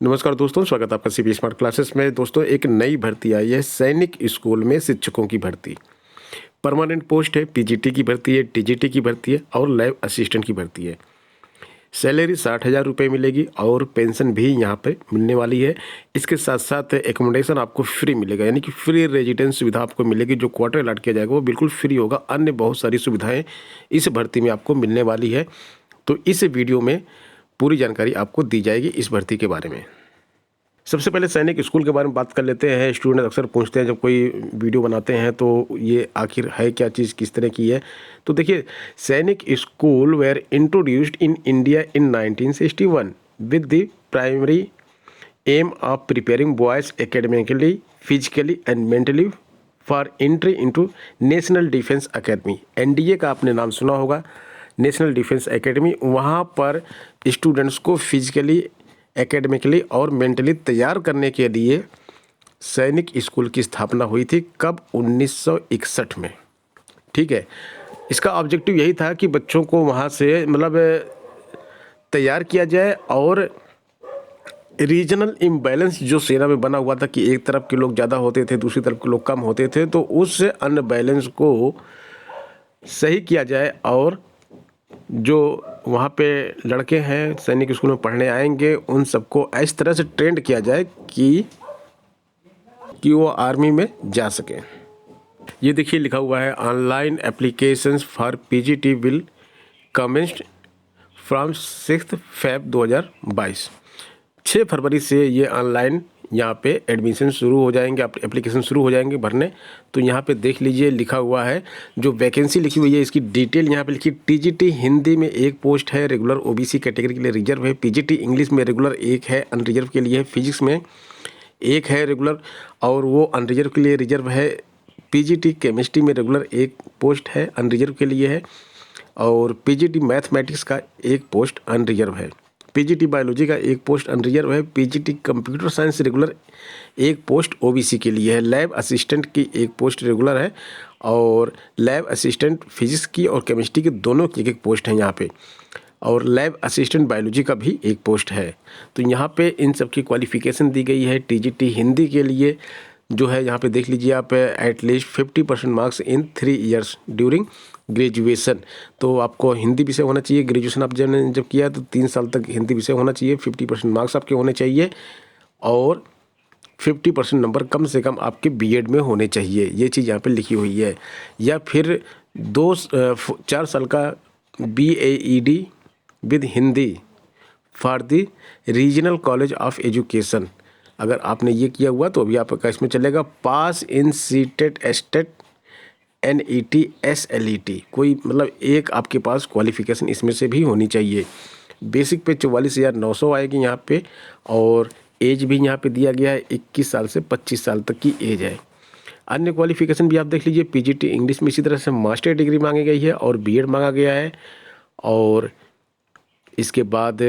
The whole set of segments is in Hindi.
नमस्कार दोस्तों, स्वागत है आपका सीबी स्मार्ट क्लासेस में। दोस्तों, एक नई भर्ती आई है सैनिक स्कूल में शिक्षकों की भर्ती। परमानेंट पोस्ट है, पीजीटी की भर्ती है, टीजीटी की भर्ती है और लैब असिस्टेंट की भर्ती है। सैलरी 60,000 रुपये मिलेगी और पेंशन भी यहाँ पे मिलने वाली है। इसके साथ साथ एकोमोडेशन आपको फ्री मिलेगा, यानी कि फ्री रेजिडेंस सुविधा आपको मिलेगी। जो क्वार्टर अलॉट किया जाएगा वो बिल्कुल फ्री होगा। अन्य बहुत सारी सुविधाएँ इस भर्ती में आपको मिलने वाली है। तो इस वीडियो में पूरी जानकारी आपको दी जाएगी इस भर्ती के बारे में। सबसे पहले सैनिक स्कूल के बारे में बात कर लेते हैं। स्टूडेंट अक्सर पूछते हैं जब कोई वीडियो बनाते हैं तो ये आखिर है क्या चीज़, किस तरह की है। तो देखिए, Sainik school were introduced in India in 1961 with the primary aim of preparing boys academically, physically and mentally for entry into national defence academy. NDA का आपने नाम सुना होगा, नेशनल डिफेंस एकेडमी। वहाँ पर स्टूडेंट्स को फिजिकली, एकेडमिकली और मेंटली तैयार करने के लिए सैनिक स्कूल की स्थापना हुई थी। कब? 1961 में। ठीक है। इसका ऑब्जेक्टिव यही था कि बच्चों को वहाँ से तैयार किया जाए और रीजनल इम्बैलेंस जो सेना में बना हुआ था कि एक तरफ के लोग ज़्यादा होते थे, दूसरी तरफ के लोग कम होते थे, तो उस अनबैलेंस को सही किया जाए और जो वहाँ पे लड़के हैं सैनिक स्कूल में पढ़ने आएंगे उन सबको इस तरह से ट्रेंड किया जाए कि वो आर्मी में जा सकें। ये देखिए लिखा हुआ है, online applications for PGT will commenced from 6 Feb 2022। 6 फरवरी से ये ऑनलाइन यहाँ पे एडमिशन शुरू हो जाएंगे, एप्लीकेशन शुरू हो जाएंगे भरने। तो यहाँ पे देख लीजिए लिखा हुआ है, जो वैकेंसी लिखी हुई है इसकी डिटेल यहाँ पे लिखी। टीजीटी हिंदी में 1 पोस्ट है, रेगुलर ओबीसी कैटेगरी के लिए रिजर्व है। पीजीटी इंग्लिश में रेगुलर 1 है, अनरिजर्व के लिए। फिजिक्स में 1 है रेगुलर और वो अनरिजर्व के लिए रिजर्व है। पीजीटी केमिस्ट्री में रेगुलर 1 पोस्ट है, अनरिजर्व के लिए है। और पीजीटी मैथमेटिक्स का 1 पोस्ट अनरिजर्व है। पीजीटी बायोलॉजी का 1 पोस्ट अनरिजर्व है। PGT computer science regular 1 post OBC के लिए है। लैब असिस्टेंट की 1 पोस्ट रेगुलर है और लैब असिस्टेंट फिजिक्स की और केमिस्ट्री के दोनों की 1 पोस्ट है यहाँ पे। और लैब असिस्टेंट बायोलॉजी का भी 1 पोस्ट है। तो यहाँ पे इन सब की क्वालिफिकेशन दी गई है। टीजीटी हिंदी के लिए जो है यहाँ पे देख लीजिए आप, at least 50% marks in 3 years during graduation. तो आपको हिंदी विषय होना चाहिए। ग्रेजुएशन आप जब किया तो 3 साल तक हिंदी विषय होना चाहिए। 50% मार्क्स आपके होने चाहिए और 50% नंबर कम से कम आपके बीएड में होने चाहिए। ये चीज़ यहाँ पे लिखी हुई है। या फिर 4 साल का BAED with Hindi for the regional college of education. अगर आपने ये किया हुआ तो अभी आपका इसमें चलेगा। पास इन सीटेट एस्टेट NET SLET, कोई एक आपके पास क्वालिफिकेशन इसमें से भी होनी चाहिए। बेसिक पे 44,900 आएगी यहाँ पे और एज भी यहाँ पे दिया गया है 21 साल से 25 साल तक की एज है। अन्य क्वालिफिकेशन भी आप देख लीजिए। पीजीटी इंग्लिश में इसी तरह से मास्टर डिग्री मांगी गई है और बीएड मांगा गया है। और इसके बाद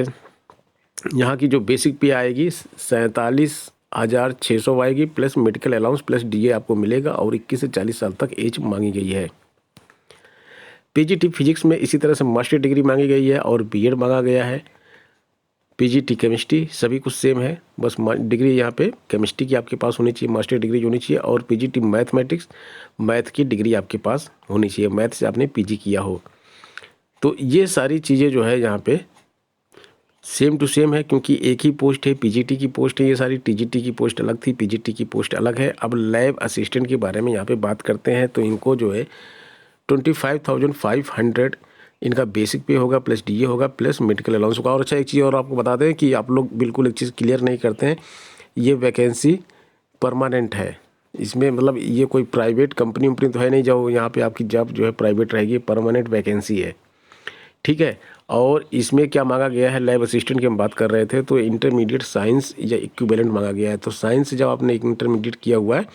यहाँ की जो बेसिक पे आएगी 47,600 आएगी, plus medical allowance plus DA आपको मिलेगा और 21 से 40 साल तक एज मांगी गई है। पीजीटी फिजिक्स में इसी तरह से मास्टर डिग्री मांगी गई है और बीएड मांगा गया है। पीजीटी केमिस्ट्री सभी कुछ सेम है, बस डिग्री यहाँ पे केमिस्ट्री की आपके पास होनी चाहिए, मास्टर डिग्री होनी चाहिए। और पीजीटी मैथमेटिक्स, मैथ की डिग्री आपके पास होनी चाहिए, मैथ से आपने पीजी किया हो। तो ये सारी चीज़ें जो है यहाँ पे सेम टू सेम है, क्योंकि एक ही पोस्ट है, पीजीटी की पोस्ट है ये सारी। टीजीटी की पोस्ट अलग थी, पीजीटी की पोस्ट अलग है। अब लैब असिस्टेंट के बारे में यहाँ पे बात करते हैं तो इनको जो है 25,500 इनका बेसिक पे होगा, प्लस DA होगा, प्लस मेडिकल अलाउंस होगा। और अच्छा, एक चीज़ और आपको बता दें कि आप लोग बिल्कुल एक चीज़ क्लियर नहीं करते हैं, ये वैकेंसी परमानेंट है। इसमें ये कोई प्राइवेट कंपनी वंपनी तो है नहीं जो यहाँ पे आपकी जॉब जो है प्राइवेट रहेगी। परमानेंट वैकेंसी है, ठीक है। और इसमें क्या मांगा गया है, लैब असिस्टेंट की हम बात कर रहे थे तो इंटरमीडिएट साइंस या इक्विवेलेंट मांगा गया है। तो साइंस जब आपने इंटरमीडिएट किया हुआ है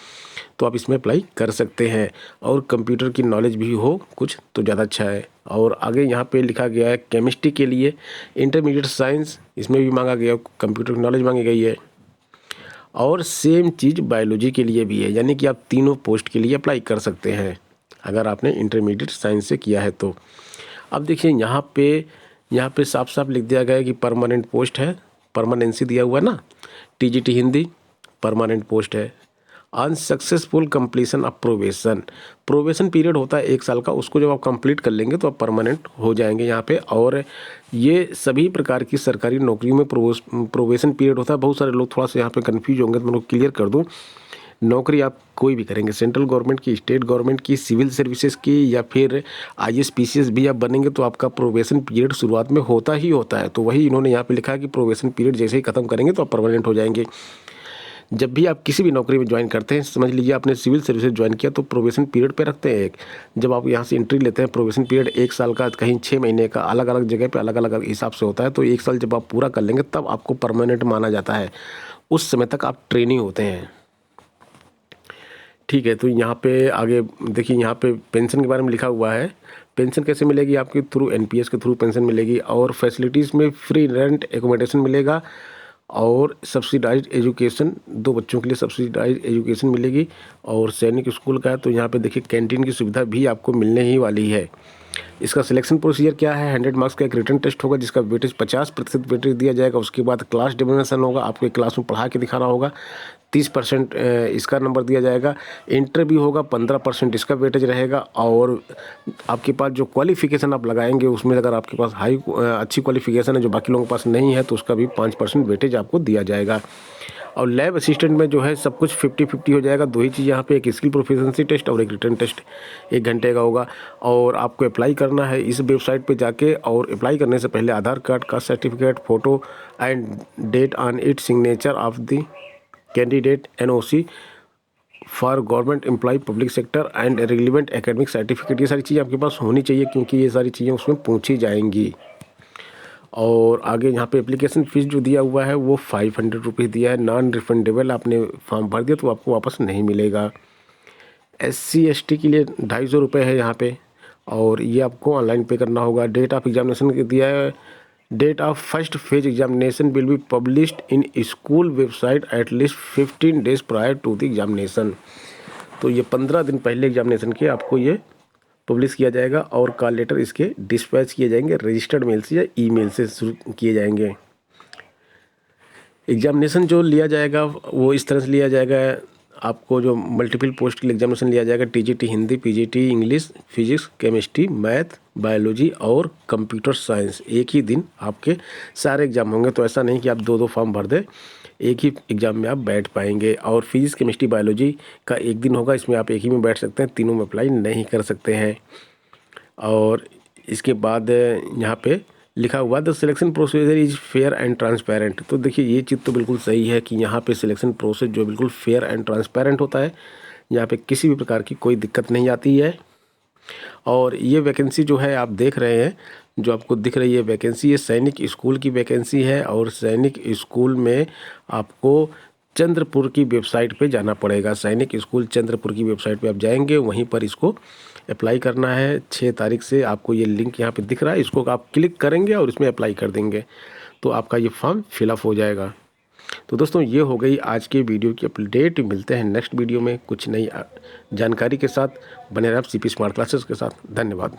तो आप इसमें अप्लाई कर सकते हैं। और कंप्यूटर की नॉलेज भी हो कुछ तो ज़्यादा अच्छा है। और आगे यहाँ पे लिखा गया है केमिस्ट्री के लिए इंटरमीडिएट साइंस, इसमें भी मांगा गया, कंप्यूटर की नॉलेज मांगी गई है। और सेम चीज़ बायोलॉजी के लिए भी है, यानी कि आप तीनों पोस्ट के लिए अप्लाई कर सकते हैं अगर आपने इंटरमीडिएट साइंस से किया है तो। अब देखिए यहाँ पे साफ साफ लिख दिया गया है कि परमानेंट पोस्ट है परमानेंसी दिया हुआ है ना, टीजीटी हिंदी परमानेंट पोस्ट है। Unsuccessful completion of probation period होता है 1 साल का, उसको जब आप कंप्लीट कर लेंगे तो आप परमानेंट हो जाएंगे यहाँ पे। और ये सभी प्रकार की सरकारी नौकरियों में प्रोबेशन पीरियड होता है। बहुत सारे लोग थोड़ा सा यहाँ पे कन्फ्यूज होंगे, तो मैं उनको क्लियर कर दूँ। नौकरी आप कोई भी करेंगे, सेंट्रल गवर्नमेंट की, स्टेट गवर्नमेंट की, सिविल सर्विसेज की, या फिर आईएएस पीसीएस भी आप बनेंगे, तो आपका प्रोबेशन पीरियड शुरुआत में होता ही होता है। तो वही इन्होंने यहाँ पे लिखा है कि प्रोबेशन पीरियड जैसे ही खत्म करेंगे तो आप परमानेंट हो जाएंगे। जब भी आप किसी भी नौकरी में ज्वाइन करते हैं, समझ लीजिए आपने सिविल सर्विसेज ज्वाइन किया तो प्रोबेशन पीरियड पे रखते हैं एक। जब आप यहाँ से एंट्री लेते हैं, प्रोबेशन पीरियड 1 साल का, कहीं 6 महीने का, अलग अलग जगह पे अलग अलग हिसाब से होता है। तो 1 साल जब आप पूरा कर लेंगे तब आपको परमानेंट माना जाता है। उस समय तक आप ट्रेनिंग होते हैं, ठीक है। तो यहाँ पे आगे देखिए, यहाँ पे पेंशन के बारे में लिखा हुआ है। पेंशन कैसे मिलेगी? आपके थ्रू एनपीएस के थ्रू पेंशन मिलेगी। और फैसिलिटीज़ में फ्री रेंट एकोमोडेशन मिलेगा और सब्सिडाइज्ड एजुकेशन, 2 बच्चों के लिए सब्सिडाइज्ड एजुकेशन मिलेगी। और सैनिक स्कूल का है तो यहाँ पे देखिए कैंटीन की सुविधा भी आपको मिलने ही वाली है। इसका सिलेक्शन प्रोसीजर क्या है? 100 मार्क्स का एक रिटन टेस्ट होगा जिसका वेटेज 50% वेटेज दिया जाएगा। उसके बाद क्लास डेमोनेशन होगा, आपको क्लास में पढ़ा के दिखाना होगा। 30% इसका नंबर दिया जाएगा। इंटरव्यू होगा, 15% इसका वेटेज रहेगा। और आपके पास जो क्वालिफिकेशन आप लगाएंगे उसमें अगर आपके पास अच्छी क्वालिफिकेशन है जो बाकी लोगों के पास नहीं है, तो उसका भी 5% वेटेज आपको दिया जाएगा। और लैब असिस्टेंट में जो है सब कुछ 50-50 हो जाएगा। 2 ही चीज़ यहाँ पे, एक स्किल प्रोफिशिएंसी टेस्ट और एक रिटन टेस्ट 1 घंटे का होगा। और आपको अप्लाई करना है इस वेबसाइट पे जाके, और अप्लाई करने से पहले आधार कार्ड का certificate, photo and date on it, signature of the candidate, NOC for government employ public sector and relevant academic certificate, ये सारी चीज़ें आपके पास होनी चाहिए क्योंकि ये सारी चीज़ें उसमें पूछी जाएंगी। और आगे यहाँ पे एप्लीकेशन फ़ीस जो दिया हुआ है वो 500 रुपीज़ दिया है। नॉन रिफंडेबल, आपने फॉर्म भर दिया तो आपको वापस नहीं मिलेगा। SC ST के लिए 250 रुपये है यहाँ पे, और ये आपको ऑनलाइन पे करना होगा। डेट ऑफ एग्जामिनेशन दिया है, date of first phase examination will be published in school website at least 15 days prior to the examination. तो ये 15 दिन पहले एग्जामिनेशन के आपको ये पब्लिश किया जाएगा। और कॉल लेटर इसके डिस्पैच किए जाएंगे रजिस्टर्ड मेल से या ईमेल से शुरू किए जाएंगे। एग्जामिनेशन जो लिया जाएगा वो इस तरह से लिया जाएगा, आपको जो मल्टीपल पोस्ट के लिए एग्जामिनेशन लिया जाएगा, TGT Hindi, PGT English, physics, chemistry, math, biology और कंप्यूटर साइंस। एक ही दिन आपके सारे एग्जाम होंगे, तो ऐसा नहीं कि आप 2-2 फॉर्म भर दें, एक ही एग्ज़ाम में आप बैठ पाएंगे। और फिजिक्स, केमिस्ट्री, बायोलॉजी का एक दिन होगा, इसमें आप एक ही में बैठ सकते हैं, तीनों में अप्लाई नहीं कर सकते हैं। और इसके बाद यहाँ पे लिखा हुआ the selection procedure is fair and transparent. तो देखिए ये चीज़ तो बिल्कुल सही है कि यहाँ पे सिलेक्शन प्रोसेस जो बिल्कुल फेयर एंड ट्रांसपेरेंट होता है, यहाँ पे किसी भी प्रकार की कोई दिक्कत नहीं आती है। और ये वैकेंसी जो है आप देख रहे हैं, जो आपको दिख रही है वैकेंसी, ये सैनिक स्कूल की वैकेंसी है। और सैनिक स्कूल में आपको चंद्रपुर की वेबसाइट पे जाना पड़ेगा। सैनिक स्कूल चंद्रपुर की वेबसाइट पे आप जाएंगे, वहीं पर इसको अप्लाई करना है। 6 तारीख से आपको ये लिंक यहाँ पे दिख रहा है, इसको आप क्लिक करेंगे और इसमें अप्लाई कर देंगे तो आपका ये फॉर्म फिलअप हो जाएगा। तो दोस्तों ये हो गई आज के वीडियो की अपडेट। मिलते हैं नेक्स्ट वीडियो में कुछ नई जानकारी के साथ। बने रहे आप CP स्मार्ट क्लासेस के साथ। धन्यवाद।